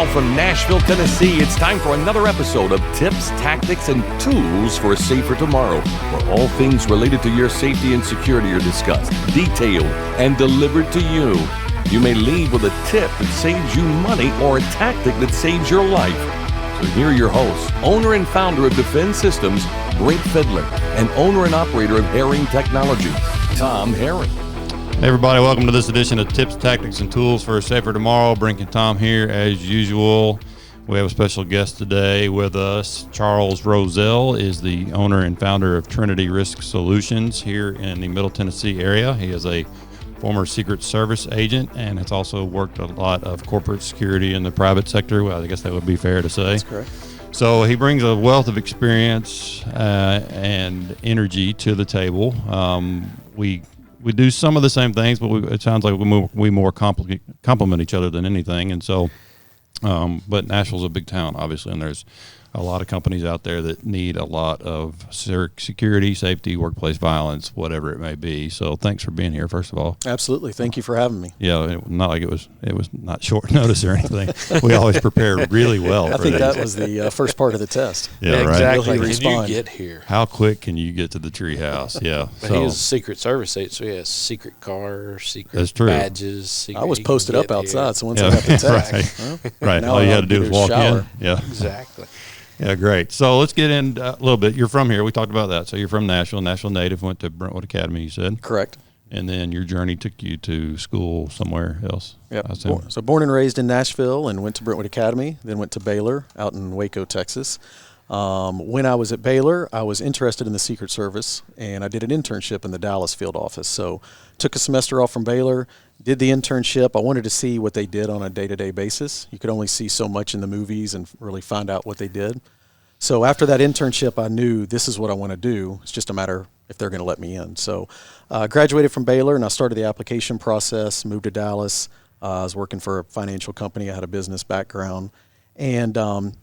Now from Nashville, Tennessee, it's time for another episode of Tips, Tactics, and Tools for a Safer Tomorrow, where all things related to your safety and security are discussed, detailed, and delivered to you. You may leave with a tip that saves you money or a tactic that saves your life. So here are your hosts, owner and founder of Defense Systems, Brink Fidler, and owner and operator of Herring Technology, Tom Herring. Hey everybody, welcome to this edition of Tips, Tactics, and Tools for a Safer Tomorrow. Brink and Tom here as usual. We have a special guest today with us. Charles Roselle is the owner and founder of Trinity Risk Solutions here in the Middle Tennessee area. He is a former Secret Service agent and has also worked a lot of corporate security in the private sector. Well, I guess that would be fair to say. That's correct. So he brings a wealth of experience and energy to the table. We do some of the same things, but it sounds like we more complement each other than anything. And so, but Nashville's a big town, obviously, and there's a lot of companies out there that need a lot of security, safety, workplace violence, whatever it may be. So thanks for being here, first of all. Absolutely. Thank you for having me. Yeah, not like it was not short notice or anything. We always prepare really well. I think that was the first part of the test. Yeah, right. Exactly. Really Can you get here? How quick can you get to the treehouse? Yeah. But he was a Secret Service agent, so he has secret car, secret That's true. badges. Secret, I was posted up outside, so once Yeah. I got the text, Right. now All you I had to do was walk shower. in. Yeah. Exactly. Yeah, great. So let's get in a little bit. You're from here. We talked about that. So you're from Nashville native, went to Brentwood Academy, you said. Correct. And then your journey took you to school somewhere else. Yep. So born and raised in Nashville and went to Brentwood Academy, then went to Baylor out in Waco, Texas. When I was at Baylor, I was interested in the Secret Service, and I did an internship in the Dallas field office. So took a semester off from Baylor, did the internship. I wanted to see what they did on a day-to-day basis. You could only see so much in the movies and really find out what they did. So after that internship, I knew this is what I want to do. It's just a matter if they're going to let me in. So graduated from Baylor, and I started the application process, moved to Dallas. I was working for a financial company. I had a business background. And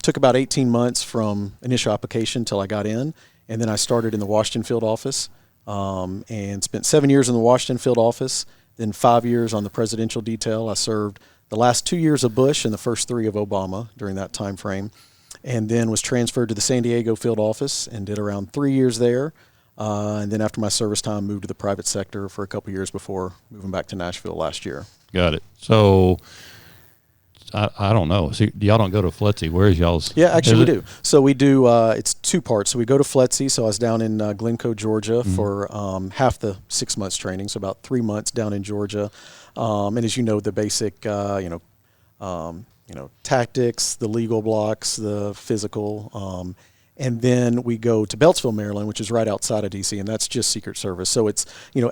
took about 18 months from initial application till I got in. And then I started in the Washington field office and spent 7 years in the Washington field office, then 5 years on the presidential detail. I served the last 2 years of Bush and the first 3 of Obama during that time frame, and then was transferred to the San Diego field office and did around 3 years there. And then after my service time, moved to the private sector for a couple years before moving back to Nashville last year. Got it. So I don't know. See, y'all don't go to FLETC. Where is y'all's? Yeah, actually we do. So we do, it's 2 parts. So we go to FLETC. So I was down in Glencoe, Georgia for half the 6 months training. So about 3 months down in Georgia. And as you know, the basic, tactics, the legal blocks, the physical, and then we go to Beltsville, Maryland, which is right outside of D.C., and that's just Secret Service. So it's,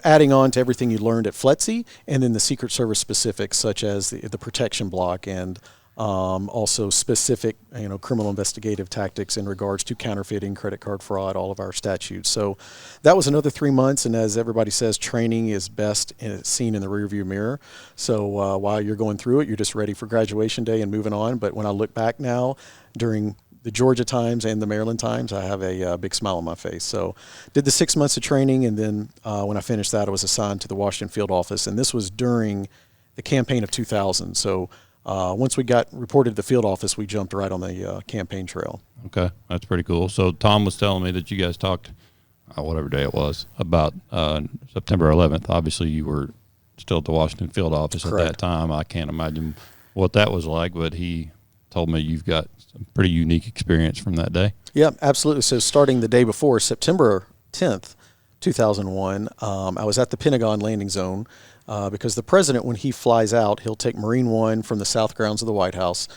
adding on to everything you learned at FLETC, and then the Secret Service specifics, such as the protection block and also specific, criminal investigative tactics in regards to counterfeiting, credit card fraud, all of our statutes. So that was another 3 months, and as everybody says, training is best seen in the rearview mirror. So while you're going through it, you're just ready for graduation day and moving on. But when I look back now, during the Georgia times and the Maryland times, I have a big smile on my face. So did the 6 months of training, and then when I finished that, I was assigned to the Washington field office, and this was during the campaign of 2000. So once we got reported to the field office, we jumped right on the campaign trail. Okay, that's pretty cool. So Tom was telling me that you guys talked, whatever day it was, about September 11th. Obviously, you were still at the Washington field office Correct. At that time. I can't imagine what that was like, but he told me you've got some pretty unique experience from that day. Yeah, absolutely. So starting the day before, September 10th, 2001, I was at the Pentagon landing zone because the president, when he flies out, he'll take Marine One from the south grounds of the White House,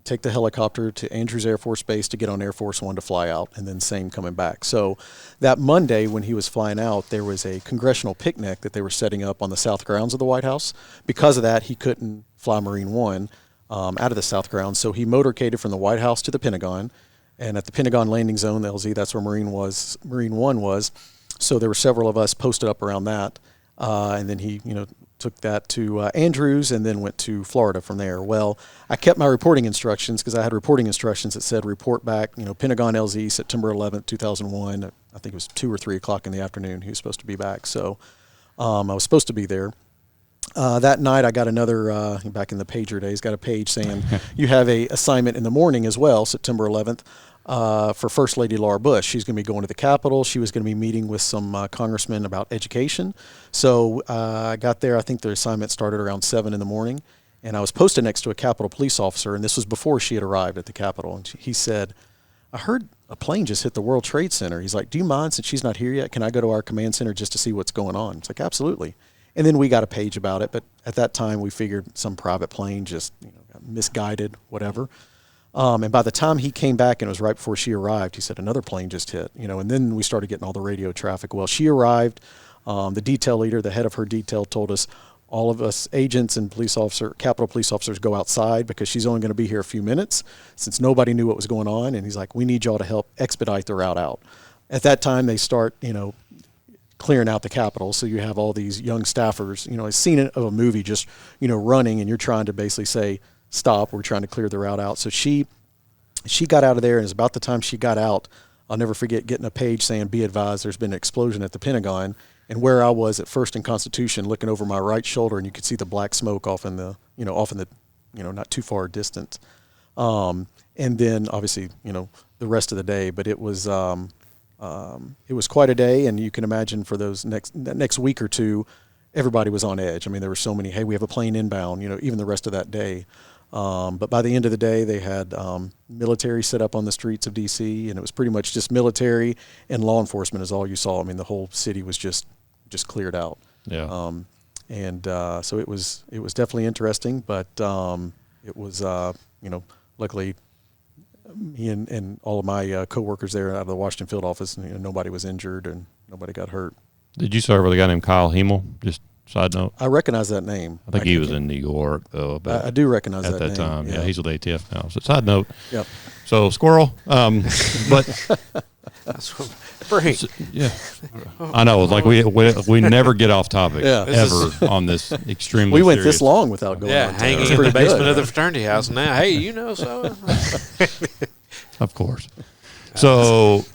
take the helicopter to Andrews Air Force Base to get on Air Force One to fly out, and then same coming back. So that Monday when he was flying out, there was a congressional picnic that they were setting up on the south grounds of the White House. Because of that, he couldn't fly Marine One out of the south grounds, so he motorcaded from the White House to the Pentagon, and at the Pentagon landing zone, the LZ, that's where Marine One was. So there were several of us posted up around that, and then he, took that to Andrews and then went to Florida from there. Well, I kept my reporting instructions because I had reporting instructions that said report back, Pentagon LZ, September 11th, 2001. I think it was 2 or 3 o'clock in the afternoon he was supposed to be back. So I was supposed to be there. That night, I got another, back in the pager days, got a page saying, you have a assignment in the morning as well, September 11th, for First Lady Laura Bush. She's going to be going to the Capitol. She was going to be meeting with some congressmen about education. So I got there. I think the assignment started around 7 in the morning. And I was posted next to a Capitol police officer, and this was before she had arrived at the Capitol. And he said, I heard a plane just hit the World Trade Center. He's like, do you mind, since she's not here yet, can I go to our command center just to see what's going on? It's like, absolutely. And then we got a page about it, but at that time we figured some private plane just got misguided, whatever. And by the time he came back, and it was right before she arrived, he said another plane just hit, and then we started getting all the radio traffic. Well, she arrived. The detail leader, the head of her detail, told us all of us agents and Capitol police officers go outside because she's only going to be here a few minutes, since nobody knew what was going on. And he's like, we need y'all to help expedite the route out. At that time, they start, clearing out the Capitol. So you have all these young staffers, a scene of a movie just, running, and you're trying to basically say, stop, we're trying to clear the route out. So she got out of there, and it's about the time she got out, I'll never forget getting a page saying, be advised, there's been an explosion at the Pentagon. And where I was at First and Constitution, looking over my right shoulder, and you could see the black smoke off in the not too far distance. And then obviously, the rest of the day, but it was quite a day. And you can imagine for that next week or two, everybody was on edge. I mean, there were so many, hey, we have a plane inbound, even the rest of that day. But by the end of the day, they had military set up on the streets of D.C., and it was pretty much just military and law enforcement is all you saw. I mean, the whole city was just cleared out. Yeah. So it was definitely interesting, but it was luckily me and all of my coworkers there out of the Washington field office, nobody was injured and nobody got hurt. Did you serve with a guy named Kyle Hemel? Just side note. I recognize that name. I think he was in New York though. But I do recognize at that name. time. Yeah, he's with ATF now. So side note. Yep. So squirrel. But That's what Brink. yeah, I know. Like we never get off topic ever on this extremely. We went serious. this long without going. Yeah, on hanging It's in the pretty basement good. of the fraternity house now. Hey, so. Of course. So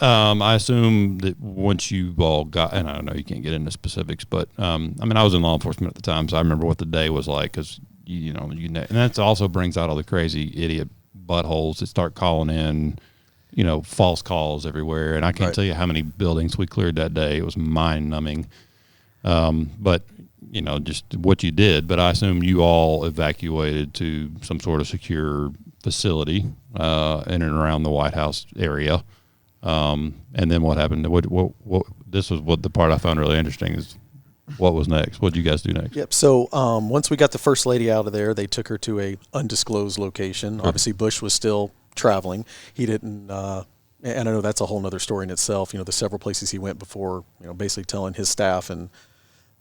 I assume that once you all got, and I don't know, you can't get into specifics, but I was in law enforcement at the time, so I remember what the day was like, because and that also brings out all the crazy idiot buttholes that start calling in, false calls everywhere, and I can't tell you how many buildings we cleared that day. It was mind numbing. But just what you did. But I assume you all evacuated to some sort of secure facility in and around the White House area. And then what happened? What this was what the part I found really interesting is what was next. What did you guys do next? Yep. So once we got the first lady out of there, they took her to a undisclosed location. Sure. Obviously, Bush was still traveling. He didn't. And I know that's a whole nother story in itself. The several places he went before. Basically telling his staff and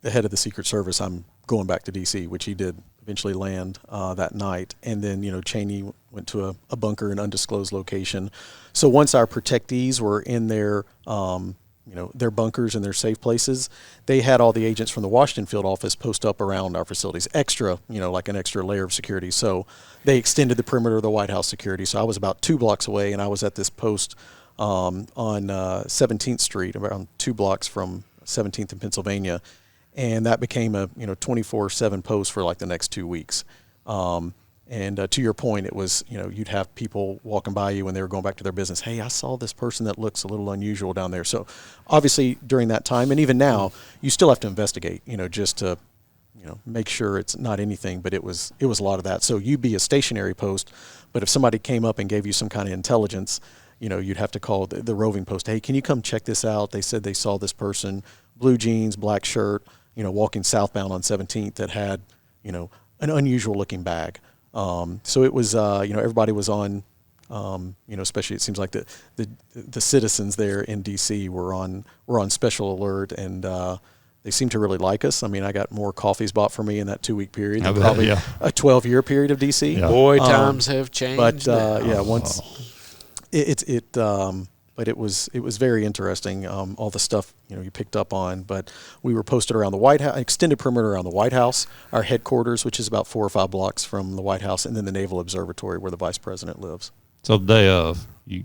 the head of the Secret Service, I'm going back to D.C., which he did eventually land that night. And then, Cheney went to a bunker, an undisclosed location. So once our protectees were in their bunkers and their safe places, they had all the agents from the Washington field office post up around our facilities, like an extra layer of security. So they extended the perimeter of the White House security. So I was about 2 blocks away, and I was at this post on 17th Street, around 2 blocks from 17th in Pennsylvania. And that became a 24/7 post for like the next 2 weeks. And to your point, it was you'd have people walking by you when they were going back to their business. Hey, I saw this person that looks a little unusual down there. So obviously during that time, and even now, you still have to investigate. Just to make sure it's not anything. But it was a lot of that. So you'd be a stationary post, but if somebody came up and gave you some kind of intelligence, you'd have to call the roving post. Hey, can you come check this out? They said they saw this person, blue jeans, black shirt, walking southbound on 17th that had, an unusual looking bag. So it was, everybody was on, especially it seems like the citizens there in DC were on special alert, and they seemed to really like us. I mean, I got more coffees bought for me in that 2-week period than probably a 12-year period of DC. Yeah. Boy, times have changed. But once but it was very interesting, all the stuff you picked up on. But we were posted around the White House, extended perimeter around the White House, our headquarters, which is about 4 or 5 blocks from the White House, and then the Naval Observatory where the Vice President lives. So the day of, you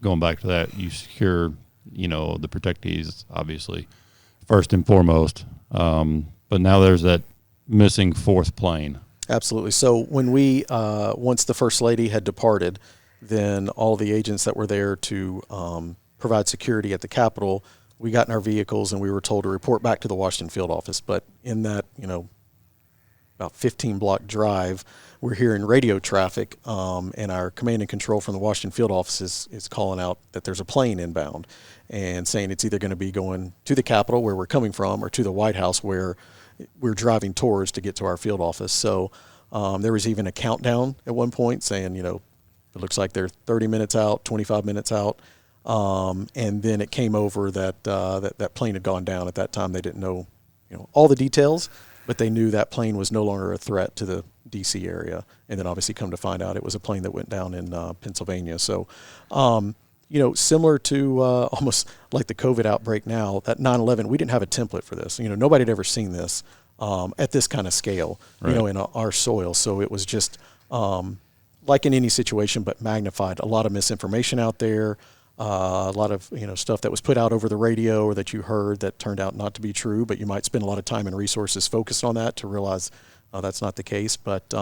going back to that, you secure, the protectees, obviously, first and foremost. But now there's that missing fourth plane. Absolutely. So when we, once the First Lady had departed, then all the agents that were there to provide security at the Capitol, we got in our vehicles and we were told to report back to the Washington field office. But in that, about 15-block drive, we're hearing radio traffic, and our command and control from the Washington field office is calling out that there's a plane inbound and saying it's either going to be going to the Capitol, where we're coming from, or to the White House, where we're driving towards to get to our field office. So there was even a countdown at one point saying, it looks like they're 30 minutes out, 25 minutes out. And then it came over that that plane had gone down. At that time, they didn't know, all the details, but they knew that plane was no longer a threat to the D.C. area. And then obviously come to find out it was a plane that went down in Pennsylvania. So, similar to almost like the COVID outbreak now, that 9/11, we didn't have a template for this. Nobody had ever seen this at this kind of scale, right. In our soil. So it was just like in any situation, but magnified. A lot of misinformation out there. A lot of stuff that was put out over the radio or that you heard that turned out not to be true, but you might spend a lot of time and resources focused on that to realize that's not the case. But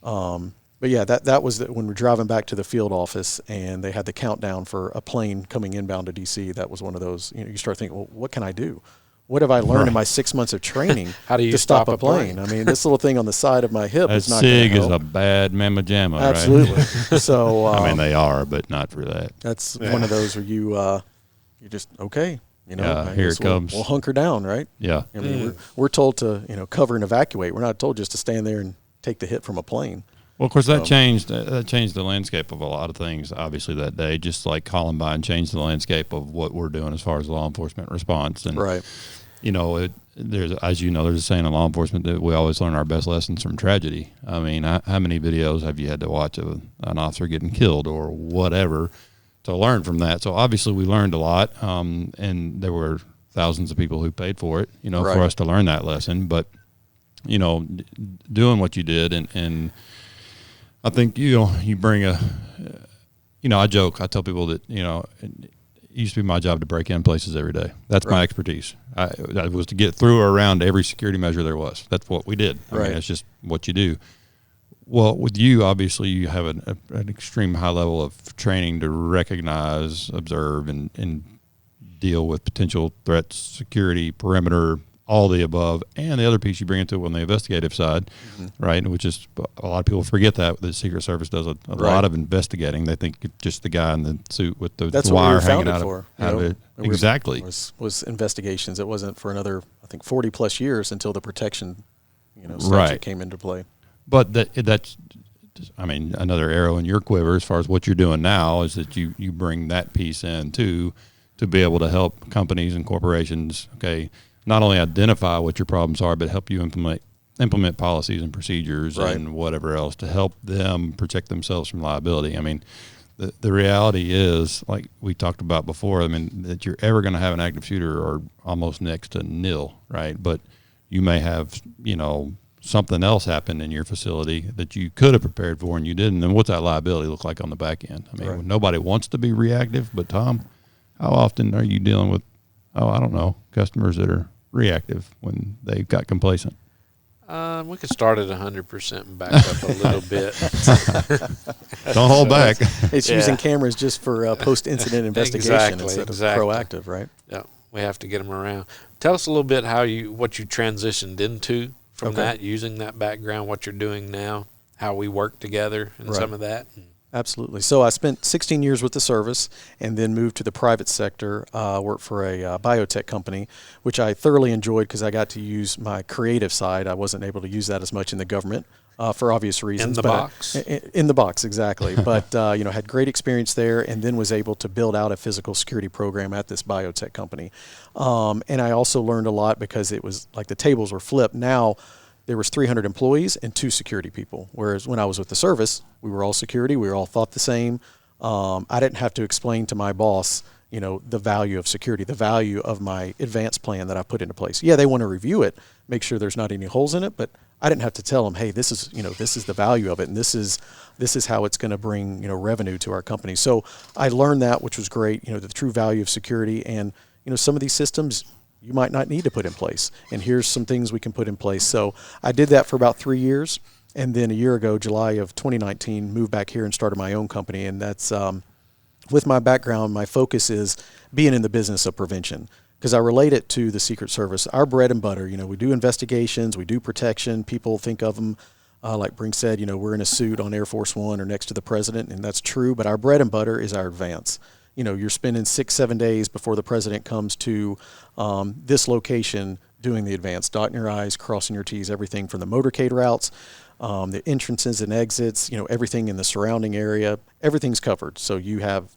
yeah, that was when we're driving back to the field office and they had the countdown for a plane coming inbound to DC. That was one of those. You start thinking, well, what can I do? What have I learned in my 6 months of training How do you to stop a plane? I mean, this little thing on the side of my hip is not going to help. SIG is a bad mamma jamma, Absolutely. right? So I mean, they are, but not for that. that's one of those where you just okay. Yeah, I here guess it comes. We'll hunker down, right? Yeah. I mean, we're told to cover and evacuate. We're not told just to stand there and take the hit from a plane. Well, of course, that changed the landscape of a lot of things, obviously, that day, just like Columbine changed the landscape of what we're doing as far as law enforcement response. And, Right. there's a saying in law enforcement that we always learn our best lessons from tragedy. I mean, how many videos have you had to watch of an officer getting killed or whatever to learn from that? So obviously we learned a lot, and there were thousands of people who paid for it, Right. for us to learn that lesson. But, doing what you did, and I think, you bring I joke, I tell people that, it used to be my job to break in places every day. That's my expertise. That was to get through or around every security measure there was. That's what we did. I mean, it's just what you do. Well, with you, obviously, you have an extreme high level of training to recognize, observe, and deal with potential threats, security, perimeter, all the above. And the other piece you bring into it on the investigative side, right, which is a lot of people forget that the Secret Service does a lot of investigating. They think it's just the guy in the suit with the That's wire what we were hanging founded out of it. Exactly. Was investigations. It wasn't for another, I think, 40 plus years until the protection, statute Right. came into play. But that's, I mean, another arrow in your quiver as far as what you're doing now is that you bring that piece in too, to be able to help companies and corporations, not only identify what your problems are, but help you implement policies and procedures and whatever else to help them protect themselves from liability. I mean, the reality is, like we talked about before, I mean, that you're ever going to have an active shooter or almost next to nil, right? But you may have, something else happen in your facility that you could have prepared for and you didn't. And what's that liability look like on the back end? I mean, nobody wants to be reactive, but Tom, how often are you dealing with, I don't know, customers that are reactive when they got complacent? We could start at 100% and back up a little bit. Don't hold back. It's using cameras just for post-incident investigation instead of proactive, right? Yeah, we have to get them around. Tell us a little bit what you transitioned into from that, using that background, what you're doing now, how we work together, and some of that. Absolutely. So I spent 16 years with the service and then moved to the private sector, worked for a biotech company, which I thoroughly enjoyed because I got to use my creative side. I wasn't able to use that as much in the government for obvious reasons. In the box. In the box, exactly. But, had great experience there and then was able to build out a physical security program at this biotech company. And I also learned a lot because it was like the tables were flipped. Now, there was 300 employees and 2 security people, whereas when I was with the service, we were all security. We were all thought the same. I didn't have to explain to my boss, the value of security, the value of my advanced plan that I put into place. Yeah, they want to review it, make sure there's not any holes in it, but I didn't have to tell them, hey, this is the value of it, and this is how it's going to bring, revenue to our company. So I learned that, which was great, the true value of security. And, some of these systems, you might not need to put in place. And here's some things we can put in place. So I did that for about 3 years. And then a year ago, July of 2019, moved back here and started my own company. And that's, with my background, my focus is being in the business of prevention, because I relate it to the Secret Service. Our bread and butter, we do investigations, we do protection. People think of them, like Brink said, we're in a suit on Air Force One or next to the president, and that's true. But our bread and butter is our advance. You're spending 6-7 days before the president comes to this location doing the advance, dotting your I's, crossing your T's, everything from the motorcade routes, the entrances and exits, everything in the surrounding area, everything's covered. So you have,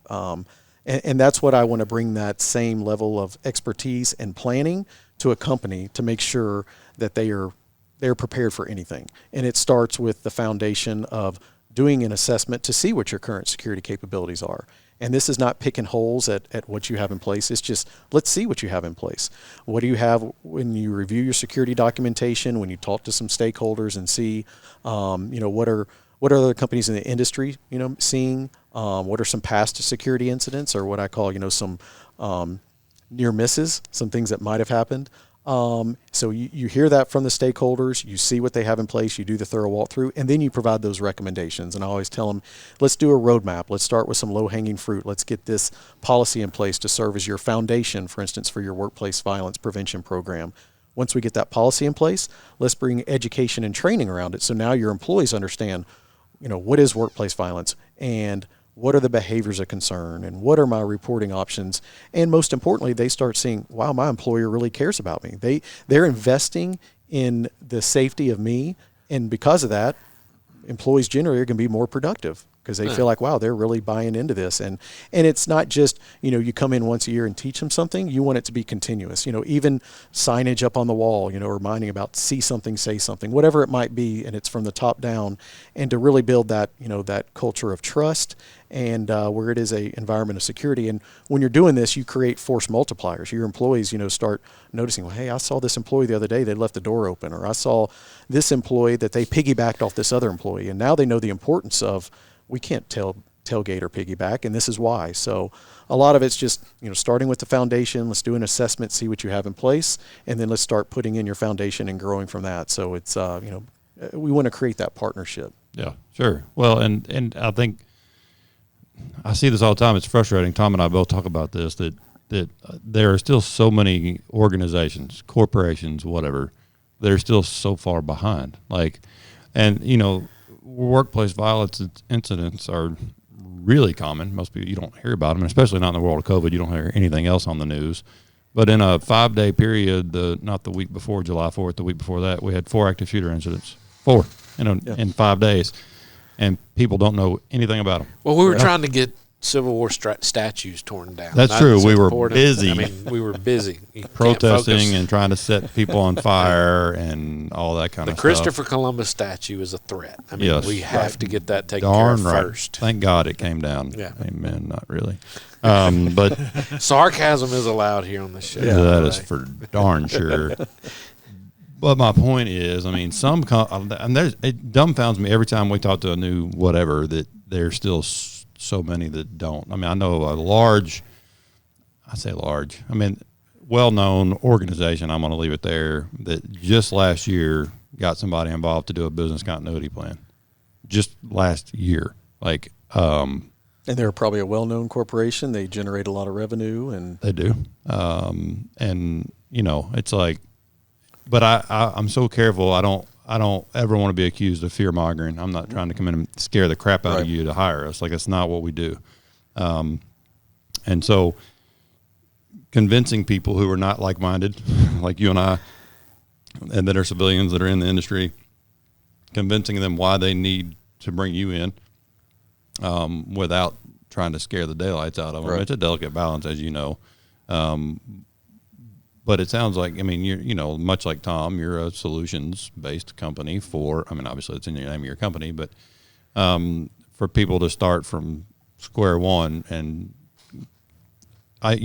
and that's what I want to bring, that same level of expertise and planning to a company to make sure that they're prepared for anything. And it starts with the foundation of doing an assessment to see what your current security capabilities are. And this is not picking holes at what you have in place. It's just, let's see what you have in place. What do you have when you review your security documentation, when you talk to some stakeholders and see, what are other companies in the industry, seeing? What are some past security incidents, or what I call, some near misses, some things that might have happened. So you hear that from the stakeholders, you see what they have in place, you do the thorough walkthrough, and then you provide those recommendations. And I always tell them, let's do a roadmap. Let's start with some low-hanging fruit. Let's get this policy in place to serve as your foundation, for instance, for your workplace violence prevention program. Once we get that policy in place, let's bring education and training around it. So now your employees understand, what is workplace violence, and what are the behaviors of concern, and what are my reporting options? And most importantly, they start seeing, wow, my employer really cares about me. They're investing in the safety of me. And because of that, employees generally are going to be more productive, because they feel like, wow, they're really buying into this. And it's not just, you come in once a year and teach them something. You want it to be continuous, even signage up on the wall, reminding about see something, say something, whatever it might be. And it's from the top down, and to really build that, that culture of trust, and where it is a environment of security. And when you're doing this, you create force multipliers. Your employees, start noticing, well, hey, I saw this employee the other day, they left the door open, or I saw this employee that they piggybacked off this other employee. And now they know the importance of, we can't tailgate or piggyback, and this is why. So a lot of it's just, starting with the foundation. Let's do an assessment, see what you have in place, and then let's start putting in your foundation and growing from that. So it's, we want to create that partnership. Yeah, sure. Well, and I think I see this all the time. It's frustrating. Tom and I both talk about this, that there are still so many organizations, corporations, whatever, that are still so far behind. Workplace violence incidents are really common. Most people, you don't hear about them, and especially not in the world of COVID. You don't hear anything else on the news. But in a 5-day period, not the week before July 4th, the week before that, we had 4 active shooter incidents. 4 in 5 days. And people don't know anything about them. Well, we were trying to get Civil War statues torn down. That's true. We were busy. We were busy. Protesting and trying to set people on fire and all that kind of stuff. The Christopher Columbus statue is a threat. Yes. We have to get that taken care of first. Thank God it came down. Yeah. Amen. Not really. But sarcasm is allowed here on the show. Yeah, that is for darn sure. But my point is, it dumbfounds me every time we talk to a new whatever that there's still so many that don't. I know a well-known organization, I'm going to leave it there, that just last year got somebody involved to do a business continuity plan. Just last year. And they're probably a well-known corporation. They generate a lot of revenue. And they do. It's like, but I'm so careful. I don't ever want to be accused of fear mongering. I'm not trying to come in and scare the crap out of you to hire us. That's not what we do. And so convincing people who are not like-minded, like you and I, and that are civilians that are in the industry, convincing them why they need to bring you in, without trying to scare the daylights out of them. Right. It's a delicate balance, as you know. But it sounds like, you're, much like Tom, you're a solutions-based company for, obviously it's in the name of your company, but for people to start from square one, and like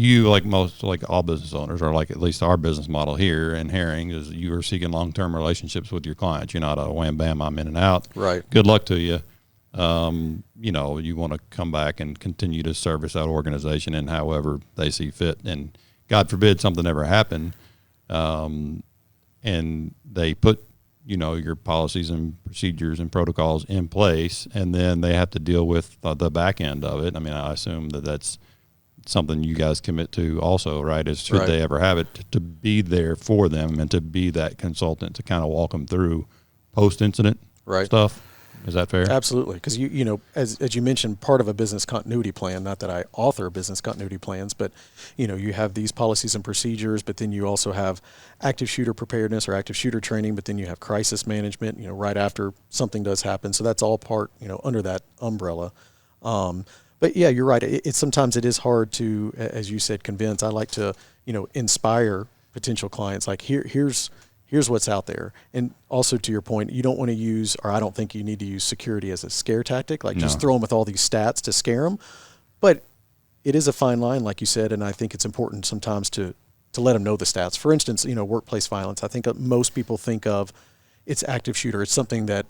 all business owners, or like at least our business model here in Herring, is you are seeking long-term relationships with your clients. You're not a wham, bam, I'm in and out. Right. Good luck to you. You want to come back and continue to service that organization in however they see fit, and God forbid something ever happened, and they put, your policies and procedures and protocols in place, and then they have to deal with the back end of it. I mean, I assume that that's something you guys commit to also, right? Is should they ever have it, to be there for them and to be that consultant to kind of walk them through post-incident stuff. Is that fair? Absolutely, because as you mentioned, part of a business continuity plan. Not that I author business continuity plans, but you have these policies and procedures, but then you also have active shooter preparedness or active shooter training, but then you have crisis management. Right after something does happen, so that's all part under that umbrella. But yeah, you're right. Sometimes it is hard to, as you said, convince. I like to inspire potential clients. Like here's what's out there. And also to your point, you don't want to use, or I don't think you need to use security as a scare tactic, like just throw them with all these stats to scare them. But it is a fine line, like you said, and I think it's important sometimes to let them know the stats. For instance, workplace violence. I think most people think of it's active shooter. It's something that,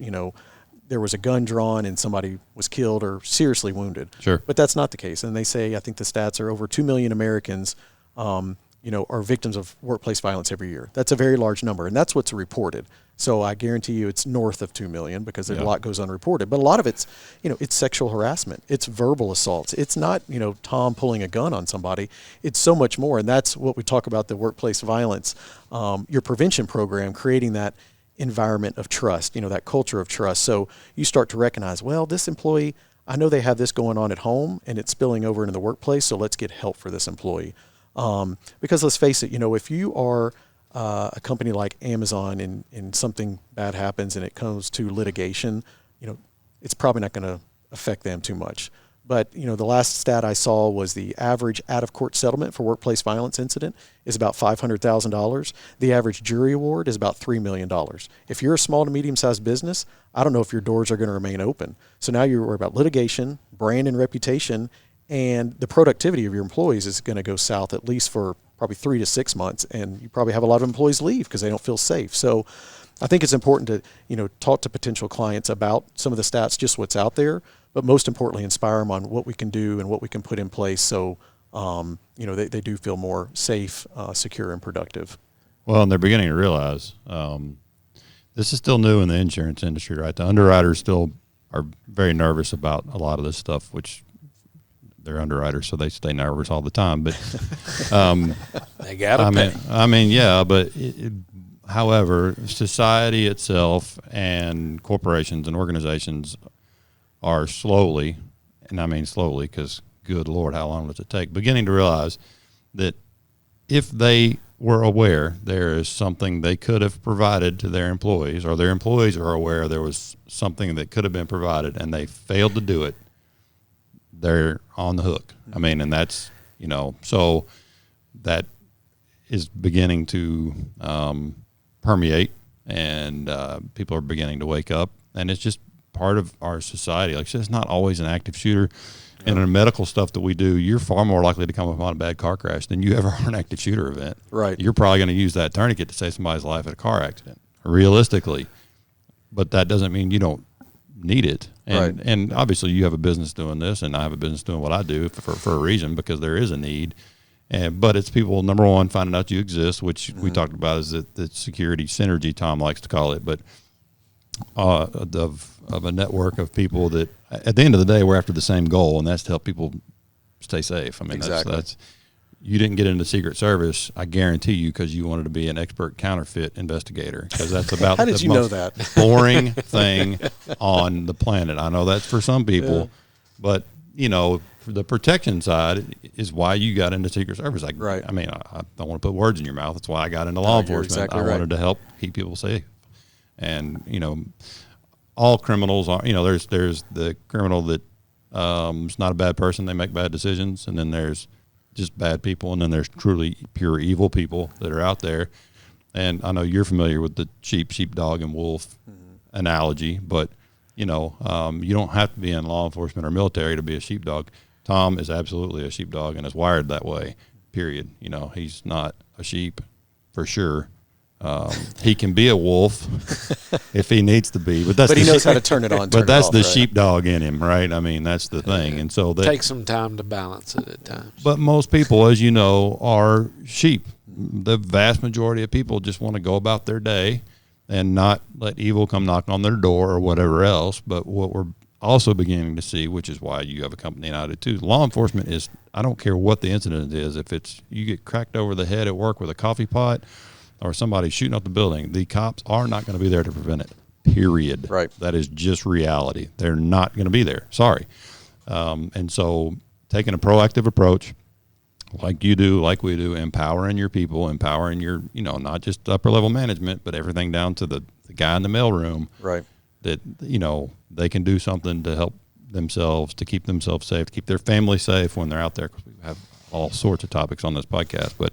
there was a gun drawn and somebody was killed or seriously wounded. Sure. But that's not the case. And they say, I think the stats are over 2 million Americans are victims of workplace violence every year. That's a very large number, and that's what's reported. So I guarantee you it's north of 2 million because a lot goes unreported. But a lot of it's, it's sexual harassment. It's verbal assaults. It's not, Tom pulling a gun on somebody. It's so much more, and that's what we talk about, the workplace violence, your prevention program, creating that environment of trust, that culture of trust. So you start to recognize, well, this employee, I know they have this going on at home, and it's spilling over into the workplace, so let's get help for this employee. Because let's face it, if you are a company like Amazon and something bad happens and it comes to litigation, it's probably not going to affect them too much. But, the last stat I saw was the average out-of-court settlement for workplace violence incident is about $500,000. The average jury award is about $3 million. If you're a small to medium-sized business, I don't know if your doors are going to remain open. So now you're worried about litigation, brand and reputation, and the productivity of your employees is going to go south at least for probably 3 to 6 months, and you probably have a lot of employees leave because they don't feel safe. So I think it's important to talk to potential clients about some of the stats, just what's out there, but most importantly, inspire them on what we can do and what we can put in place so they do feel more safe, secure, and productive. Well, and they're beginning to realize this is still new in the insurance industry, right? The underwriters still are very nervous about a lot of this stuff, which they're underwriters, so they stay nervous all the time. But they got to pay. Yeah. But however, society itself and corporations and organizations are slowly, and I mean slowly because good Lord, how long does it take? Beginning to realize that if they were aware there is something they could have provided to their employees, or their employees are aware there was something that could have been provided and they failed to do it, they're on the hook. I mean, and that's, so that is beginning to permeate, and people are beginning to wake up, and it's just part of our society. Like I said, it's not always an active shooter. And in the medical stuff that we do, you're far more likely to come upon a bad car crash than you ever are an active shooter event. Right. You're probably going to use that tourniquet to save somebody's life at a car accident, realistically. But that doesn't mean you don't need it. And, and obviously you have a business doing this, and I have a business doing what I do for a reason, because there is a need. But it's people, number one, finding out you exist, which we talked about, is the security synergy, Tom likes to call it, but of a network of people that, at the end of the day, we're after the same goal, and that's to help people stay safe. I mean, exactly. that's you didn't get into the Secret Service, I guarantee you, because you wanted to be an expert counterfeit investigator, because that's about How did the you most know that? boring thing on the planet. I know that's for some people, but the protection side is why you got into Secret Service. Right. I mean, I don't want to put words in your mouth. That's why I got into law enforcement. Exactly I wanted to help keep people safe. And, all criminals are, there's the criminal that is not a bad person. They make bad decisions. And then there's just bad people. And then there's truly pure evil people that are out there. And I know you're familiar with the sheepdog and wolf analogy, but, you don't have to be in law enforcement or military to be a sheepdog. Tom is absolutely a sheepdog and is wired that way, period. He's not a sheep for sure. He can be a wolf if he needs to be, but he knows how to turn it on. But that's the sheepdog in him, right? I mean, that's the thing, and so takes some time to balance it at times. But most people, as you know, are sheep. the vast majority of people just want to go about their day and not let evil come knock on their door or whatever else. But what we're also beginning to see, which is why you have a company and I do too, law enforcement is, I don't care what the incident is, if it's you get cracked over the head at work with a coffee pot or somebody shooting up the building, the cops are not going to be there to prevent it, period. Right. That is just reality. They're not going to be there. Sorry. And so taking a proactive approach, like you do, like we do, empowering your people, empowering your, not just upper level management, but everything down to the guy in the mailroom. Right. That, they can do something to help themselves, to keep themselves safe, to keep their family safe when they're out there. Because we have all sorts of topics on this podcast, but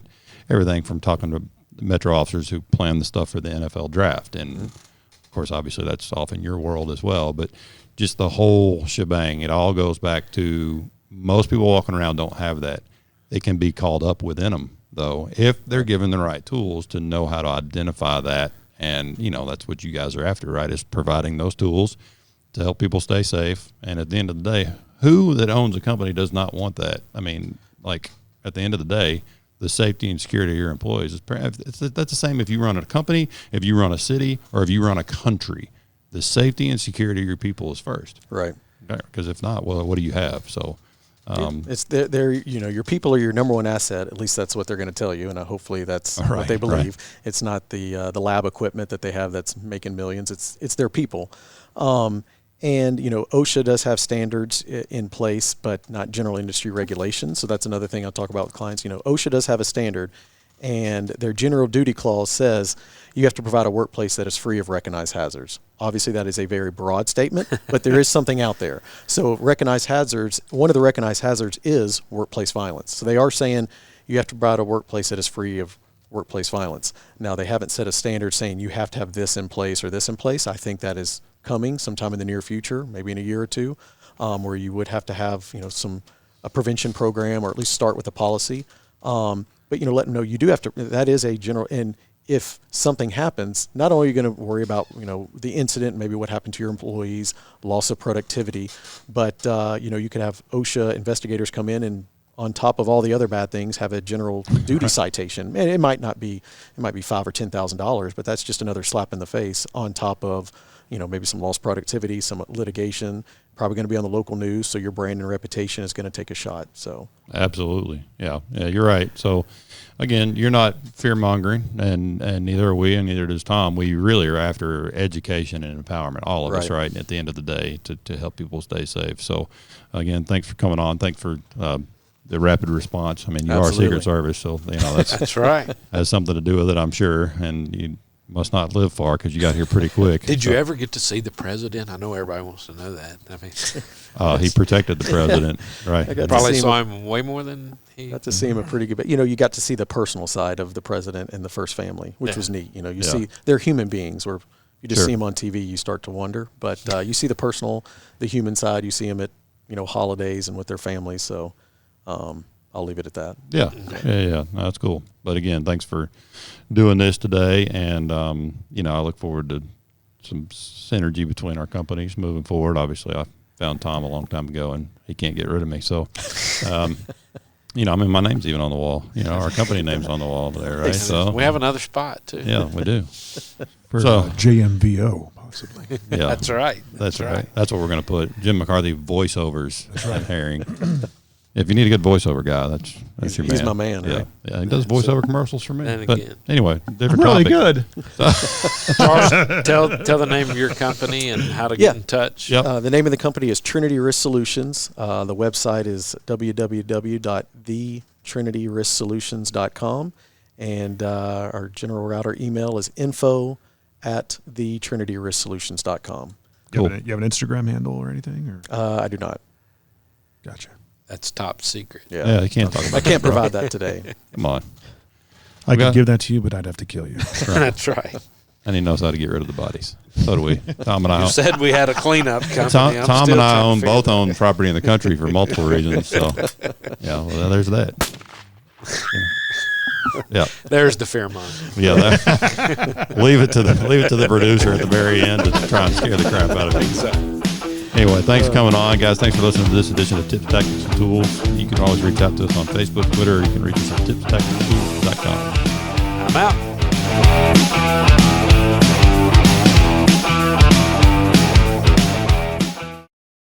everything from talking to Metro officers who plan the stuff for the NFL draft. And of course, obviously that's often your world as well, but just the whole shebang, it all goes back to most people walking around don't have that. It can be called up within them though, if they're given the right tools to know how to identify that. And, that's what you guys are after, right, is providing those tools to help people stay safe. And at the end of the day, who that owns a company does not want that? I mean, like, at the end of the day, the safety and security of your employees, that's the same if you run a company, if you run a city, or if you run a country. The safety and security of your people is first. Right. Because if not, well, what do you have? So it's your people are your number one asset. At least that's what they're going to tell you, and hopefully that's what they believe. Right. It's not the lab equipment that they have that's making millions. It's their people. And OSHA does have standards in place, but not general industry regulations. So that's another thing I'll talk about with clients. OSHA does have a standard, and their general duty clause says you have to provide a workplace that is free of recognized hazards. Obviously, that is a very broad statement, but there is something out there. So recognized hazards, one of the recognized hazards is workplace violence. So they are saying you have to provide a workplace that is free of workplace violence. Now, they haven't set a standard saying you have to have this in place or this in place. I think that is coming sometime in the near future, maybe in a year or two, where you would have to have a prevention program, or at least start with a policy. But let them know you do have to. That is a general. And if something happens, not only are you going to worry about the incident, maybe what happened to your employees, loss of productivity, but you could have OSHA investigators come in and, on top of all the other bad things, have a general duty citation. And it might be $5,000 or $10,000, but that's just another slap in the face on top of maybe some lost productivity, some litigation. Probably going to be on the local news, so your brand and reputation is going to take a shot. So absolutely, yeah, you're right. So again, you're not fear mongering, and neither are we, and neither does Tom. We really are after education and empowerment, all of us, right? And at the end of the day, to help people stay safe. So again, thanks for coming on. Thanks for the rapid response. I mean, you Absolutely. are Secret Service, so that's that's right. Has something to do with it, I'm sure, and you must not live far because you got here pretty quick. Did you ever get to see the president? I know everybody wants to know that. I mean, he protected the president, right? I probably saw him way more than he. Got to see him a pretty good bit. You got to see the personal side of the president and the first family, which was neat. You see they're human beings. Where you just see them on TV, you start to wonder. But you see the personal, the human side. You see them at holidays and with their families. So I'll leave it at that. Yeah. No, that's cool. But again, thanks for doing this today, and I look forward to some synergy between our companies moving forward. Obviously, I found Tom a long time ago, and he can't get rid of me. So, my name's even on the wall. Our company name's on the wall over there, right? So we have another spot too. Yeah, we do. For JMVO, possibly. Yeah, that's right. That's right. That's what we're going to put. Jim McCarthy voiceovers. That's right. Herring. If you need a good voiceover guy, that's your man. He's my man, right? Yeah, he does voiceover commercials for me. And but again, anyway, different really topic. good. Charles, tell the name of your company and how to get in touch. Yep. The name of the company is Trinity Risk Solutions. The website is www.thetrinityrrisksolutions.com, and our general router email is info@thetrinityrrisksolutions.com. Cool. You have an Instagram handle or anything? Or? I do not. Gotcha. That's top secret. Yeah, you can't talk about I can't provide that today. Come on. I could give that to you, but I'd have to kill you. That's right. And he knows how to get rid of the bodies. So do we. Tom and I. You said we had a cleanup company. Tom and I both own property in the country for multiple reasons. So, well, there's that. Yeah. There's the fear monger. Yeah. Leave it to the producer at the very end to try and scare the crap out of me. Anyway, thanks for coming on, guys. Thanks for listening to this edition of Tips, Tactics, and Tools. You can always reach out to us on Facebook, Twitter, or you can reach us at tipstacticstools.com. I'm out.